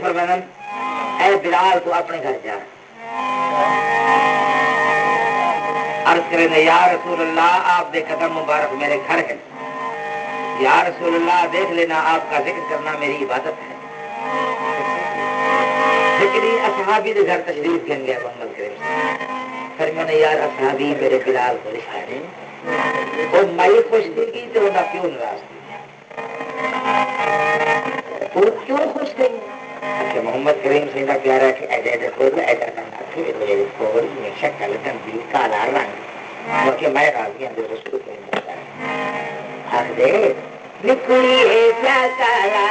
फरमानन ऐ बिलाल तू अपने घर जा। अर्ज करे या रसूल अल्लाह आप दे कदम मुबारक मेरे घर है। या रसूल अल्लाह देख लेना आपका जिक्र करना मेरी इबादत है। जिक्री असहाबी दे घर तशरीफ कर गया मंगल करे फरमाने यार असहाबी मेरे बिलाल को लिखा है वो माई खुश थी तो उनका क्यों नाराज वो क्यों खुश थी कि मोहम्मद करीम से ना प्यारा कि ऐसे ऐसे खोल ऐसा करना फिर मेरे कोल में शक्ल गंदी काला रंग वो कि मैं राजी हूं रसूल करीम आख दे निकुली ऐसा काला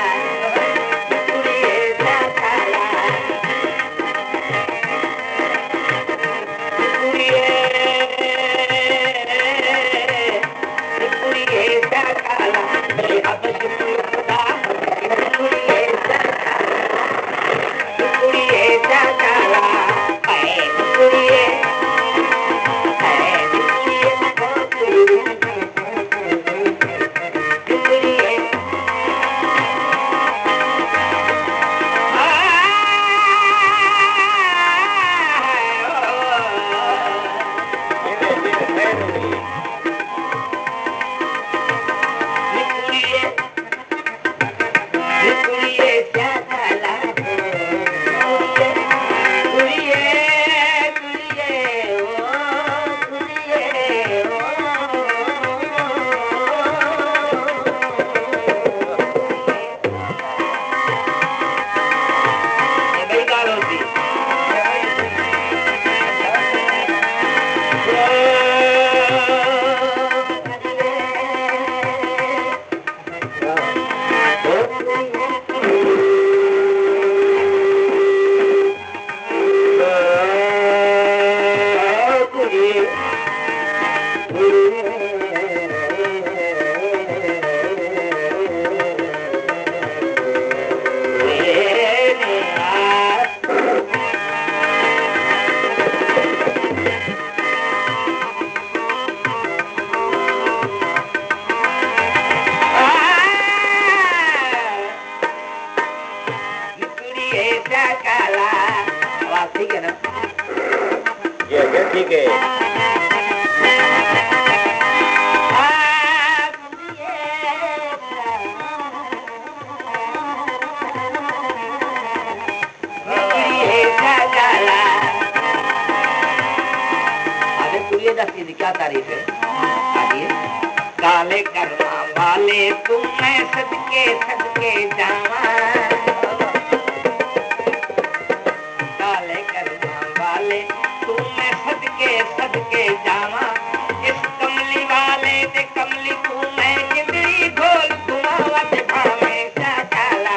ठीक है क्या तारीफ है आइए काले करना वाले तुम्हें सदके सदके जावा काले करना वाले तुम्हें सदके सदके जावा इस कमली वाले दे कमली तुम्हें जिंदगी ढोल घुमावा ते भावे सा काला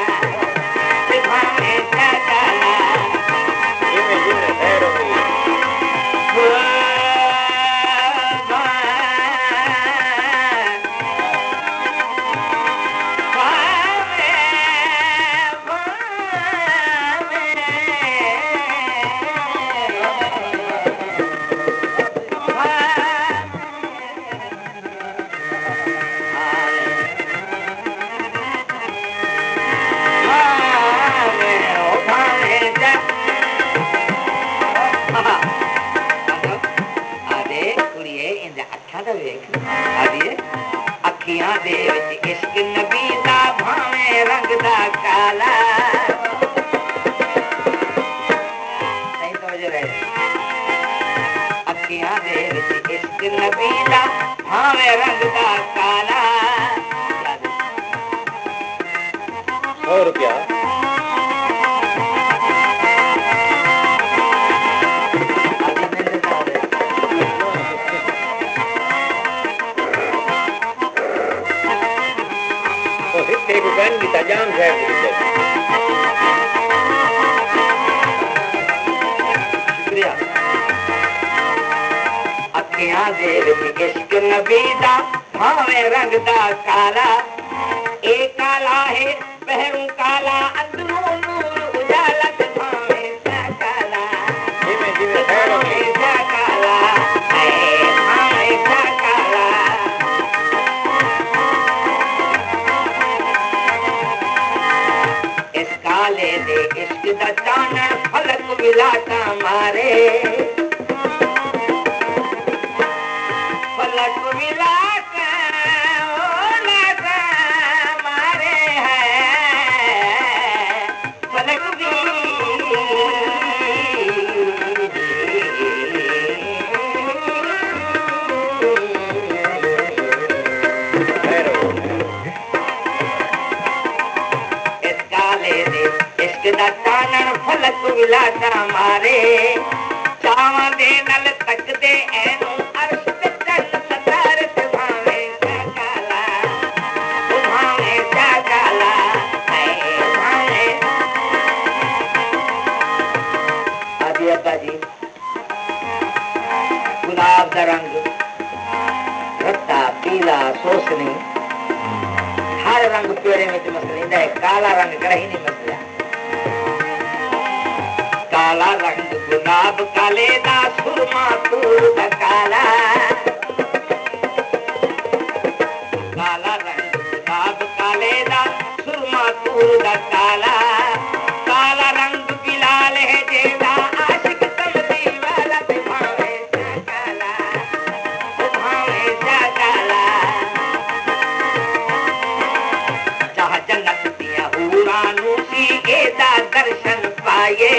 अखियां दे विच इश्क नबी दा भावे रंग दा काला सही तवज्जो रहे अखियां दे विच इश्क नबी दा भावे रंग दा काला 100 रुपया bukan ditajam saya begitu. शुक्रिया अखियां दे विच इश्क नबी दा भावे रंग दा काला ए काला है बहरू काला अंदरों नूर उजाला ते भावे सा काला जिमे भावे सा काला ऐ भावे सा काला इस काले दे इश्क फलक विलासा मारे चावा दे नल तक दे एनु अर्श ते चंद सतार ते भावे काला है भावे आदि अब्बा जी गुलाब दा रंग रत्ता पीला सोसनी हर रंग पेड़े में मसलिंदा है काला रंग कहीं नहीं मसला काला रंग गुलाब काले दा सुरमा तूर दा काला काला रंग गुलाब काले दा सुरमा तूर दा काला काला रंग बिलाल है जेदा आशिक तमदी वाला ते भावे काला चाह जन्नत दिया हूरानू सी एदा दर्शन पाए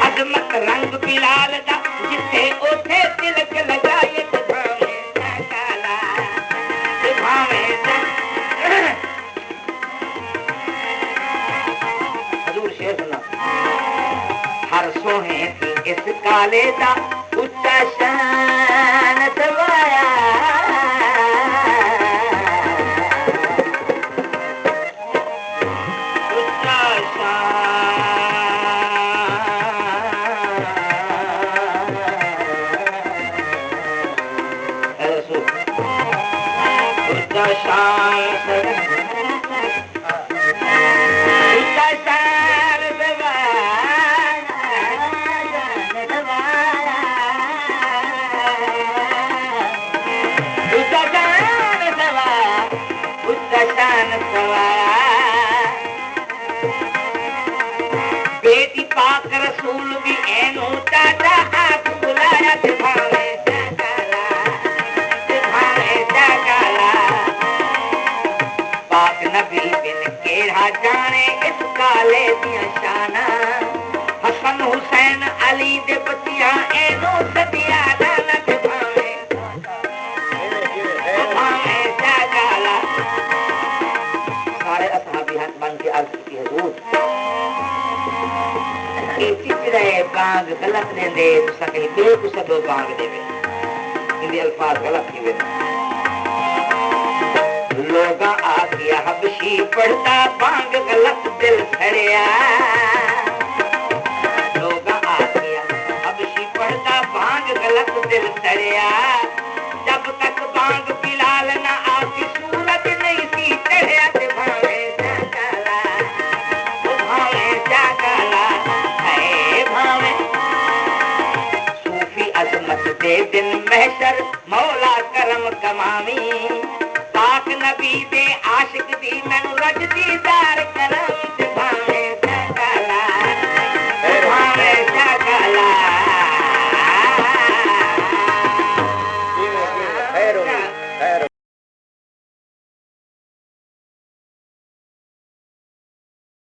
अजमत रंग बिलाल दा जिथे ओथे तिलक लगाए भावे काला हजूर शेर सुना हर सोहे थी इस काले दा उच्चा शान सवाया बेटी पाक रसूल भी एनू चाचा हाथ बुलाया भावे पाक नबी बिन केड़ा जाने इस काले दिया शाना हसन हुसैन अली दे बतिया एनू सदिया दानत भावे सारे असहाबी हाथ बन के अर्ज की हजूर चिचरे बांग गलत देंदे तुसा कहीं बेकुसा दो बांग देवे इंदे अल्फाज गलत की वे लोगा आखिया हबशी पढ़ता बांग गलत दिल सड़िया लोगा आखिया हबशी पढ़ता बांग गलत दिल सड़िया जब तक बांग बिलाल ना आती सूरज नहीं सी चढ़िया ते भावे दे दिन महशर मौला करम कमावी पाक नबी दे आशिक दी मैनू रज दीदार